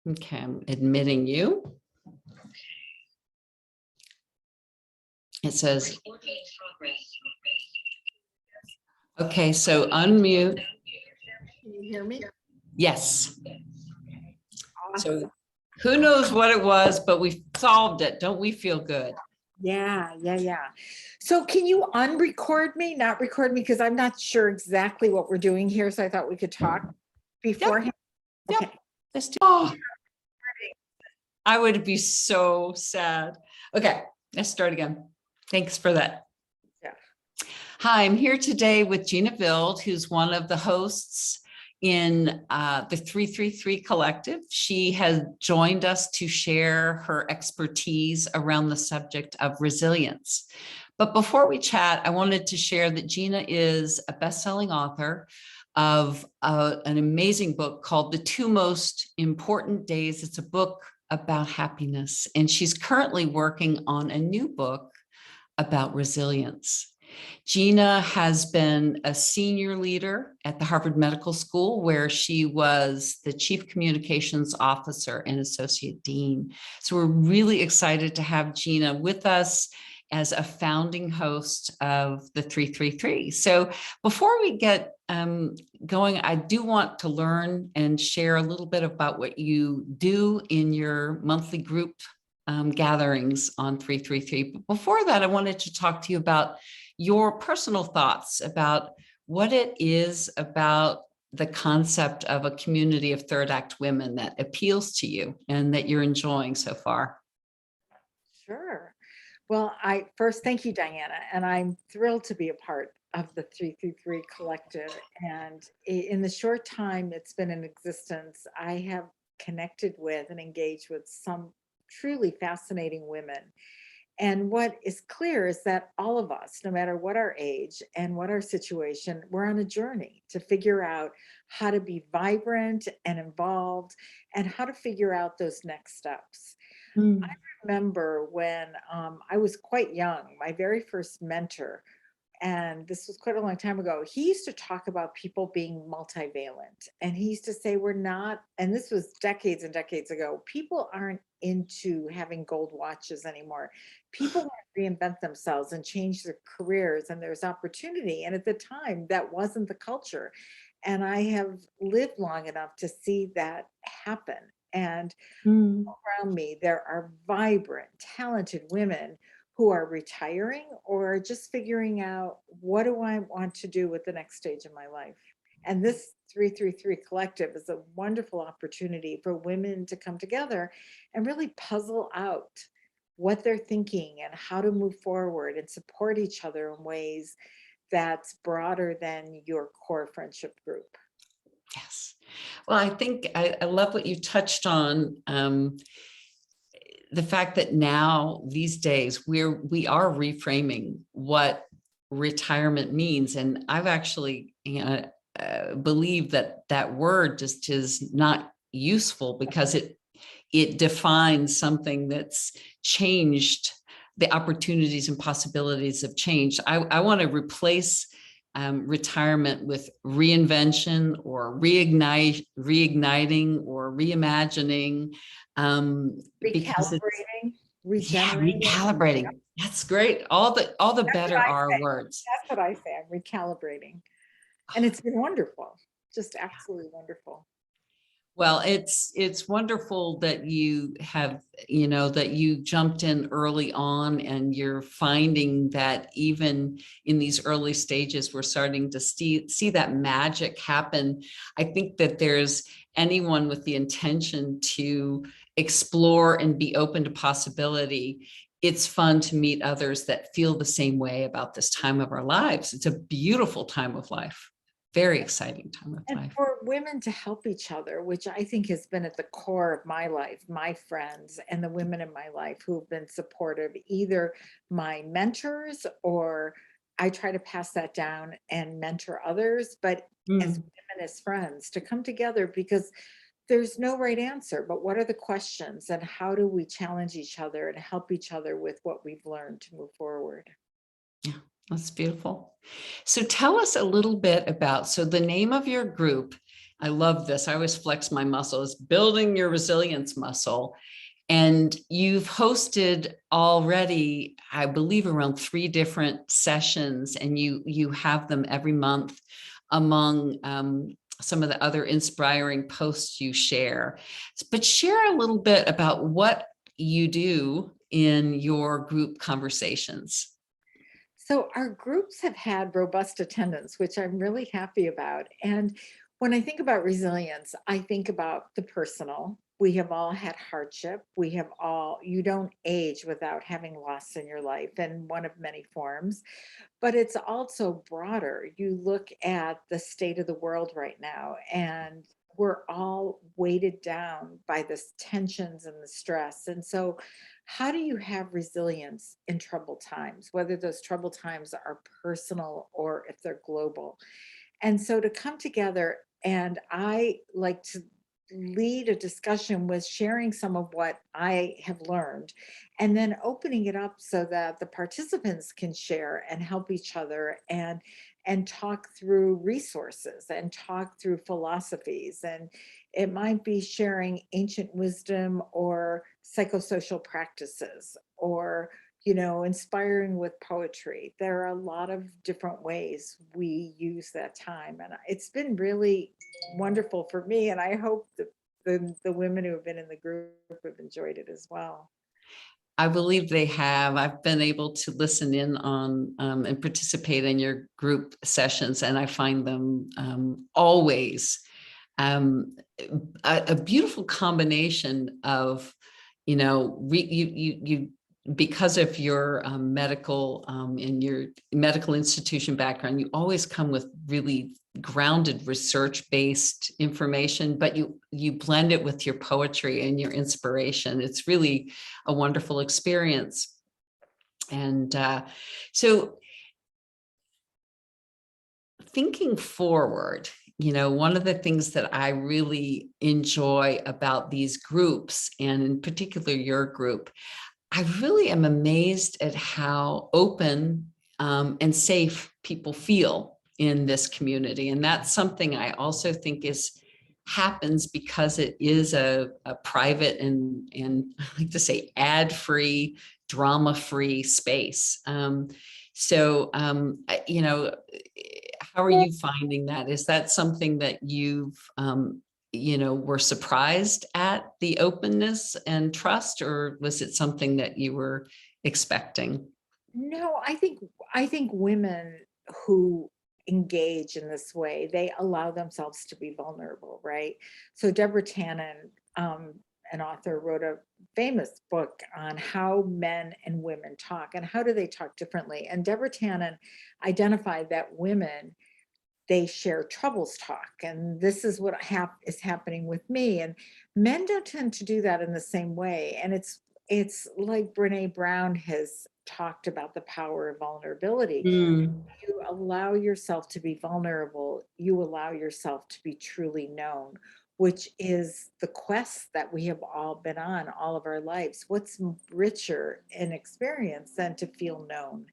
Okay, I'm admitting you. It says, okay, so unmute. Can you hear me? Yes. Awesome. So who knows what it was, but we solved it. Don't we feel good? Yeah. So can you unrecord me, not record me? Because I'm not sure exactly what we're doing here. So I thought we could talk beforehand. Yep. Okay. Let's do. Oh, I would be so sad. Okay, let's start again. Thanks for that. Yeah. Hi, I'm here today with Gina Vild, who's one of the hosts in the 333 Collective. She has joined us to share her expertise around the subject of resilience. But before we chat, I wanted to share that Gina is a best-selling author of an amazing book called The Two Most Important Days. It's a book about happiness, and she's currently working on a new book about resilience. Gina has been a senior leader at the Harvard Medical School, where she was the chief communications officer and associate dean. So we're really excited to have Gina with us as a founding host of the 333. So before we get going, I do want to learn and share a little bit about what you do in your monthly group gatherings on 333. But before that, I wanted to talk to you about your personal thoughts about what it is about the concept of a community of third act women that appeals to you and that you're enjoying so far. Sure. Well, I first thank you, Diana, and I'm thrilled to be a part of the 333 Collective. And in the short time it's been in existence, I have connected with and engaged with some truly fascinating women. And what is clear is that all of us, no matter what our age and what our situation, we're on a journey to figure out how to be vibrant and involved and how to figure out those next steps. I remember when I was quite young, my very first mentor, and this was quite a long time ago, he used to talk about people being multivalent. And he used to say, we're not, and this was decades and decades ago, people aren't into having gold watches anymore. People want to reinvent themselves and change their careers, and there's opportunity. And at the time, that wasn't the culture. And I have lived long enough to see that happen. And around me, there are vibrant, talented women who are retiring or just figuring out, what do I want to do with the next stage of my life? And this 333 Collective is a wonderful opportunity for women to come together and really puzzle out what they're thinking and how to move forward and support each other in ways that's broader than your core friendship group. Yes. Well, I think I love what you touched on. The fact that now these days we are reframing what retirement means. And I've actually believe that that word just is not useful because it defines something that's changed. The opportunities and possibilities have changed. I want to replace retirement with reinvention or reigniting or reimagining. Recalibrating, regenerating. Recalibrating. That's great. All the better R words. That's what I say. I'm recalibrating. And it's been wonderful. Just absolutely wonderful. Well, it's wonderful that you have, that you jumped in early on and you're finding that even in these early stages, we're starting to see that magic happen. I think that there's anyone with the intention to explore and be open to possibility. It's fun to meet others that feel the same way about this time of our lives. It's a beautiful time of life. Very exciting time of life. And for women to help each other, which I think has been at the core of my life, my friends and the women in my life who have been supportive, either my mentors or I try to pass that down and mentor others, but as women, as friends, to come together, because there's no right answer, but what are the questions and how do we challenge each other and help each other with what we've learned to move forward? Yeah, that's beautiful. So tell us a little bit about, so the name of your group I love this. I always flex my muscles, building your resilience muscle. And you've hosted already, I believe, around 3 different sessions, and you have them every month among some of the other inspiring posts you share. But share a little bit about what you do in your group conversations. So our groups have had robust attendance, which I'm really happy about. And when I think about resilience, I think about the personal. We have all had hardship. You don't age without having loss in your life in one of many forms, but it's also broader. You look at the state of the world right now, and we're all weighted down by this tensions and the stress. And so, how do you have resilience in troubled times, whether those troubled times are personal or if they're global? And so to come together, and I like to lead a discussion with sharing some of what I have learned, and then opening it up so that the participants can share and help each other, and talk through resources and talk through philosophies. And it might be sharing ancient wisdom or psychosocial practices, or inspiring with poetry. There are a lot of different ways we use that time. And it's been really wonderful for me. And I hope that the women who have been in the group have enjoyed it as well. I believe they have. I've been able to listen in on and participate in your group sessions, and I find them always um, a beautiful combination of, you because of your medical and your medical institution background, you always come with really grounded research-based information, but you blend it with your poetry and your inspiration. It's really a wonderful experience. And so thinking forward, one of the things that I really enjoy about these groups, and in particular your group, I really am amazed at how open and safe people feel in this community. And that's something I also think happens because it is a private and I like to say ad-free, drama-free space. How are you finding that? Is that something that you've were surprised at, the openness and trust, or was it something that you were expecting? No, I think women who engage in this way, they allow themselves to be vulnerable, right? So Deborah Tannen, an author, wrote a famous book on how men and women talk and how do they talk differently. And Deborah Tannen identified that women, they share troubles talk, and this is what is happening with me. And men don't tend to do that in the same way. And it's like Brene Brown has talked about the power of vulnerability. Mm. You allow yourself to be vulnerable, you allow yourself to be truly known, which is the quest that we have all been on all of our lives. What's richer in experience than to feel known?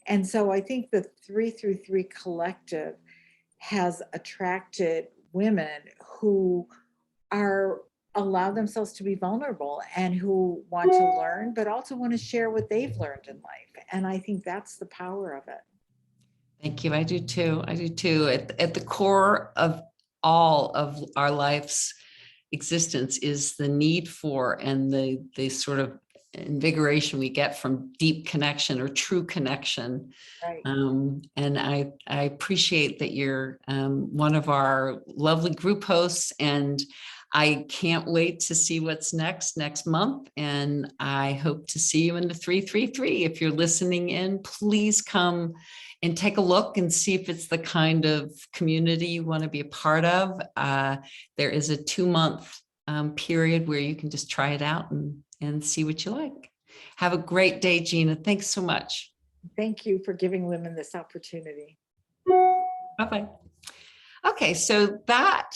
And so I think the 333 collective has attracted women who are allow themselves to be vulnerable and who want to learn, but also want to share what they've learned in life. And I think that's the power of it. Thank you. I do too. I do too. At the core of all of our life's existence is the need for and the sort of invigoration we get from deep connection or true connection. Right. And I appreciate that you're one of our lovely group hosts, and I can't wait to see what's next month. And I hope to see you in the 333. If you're listening in, please come and take a look and see if it's the kind of community you want to be a part of. There is a 2-month period where you can just try it out and see what you like. Have a great day, Gina. Thanks so much. Thank you for giving women this opportunity. Bye-bye. Okay, so that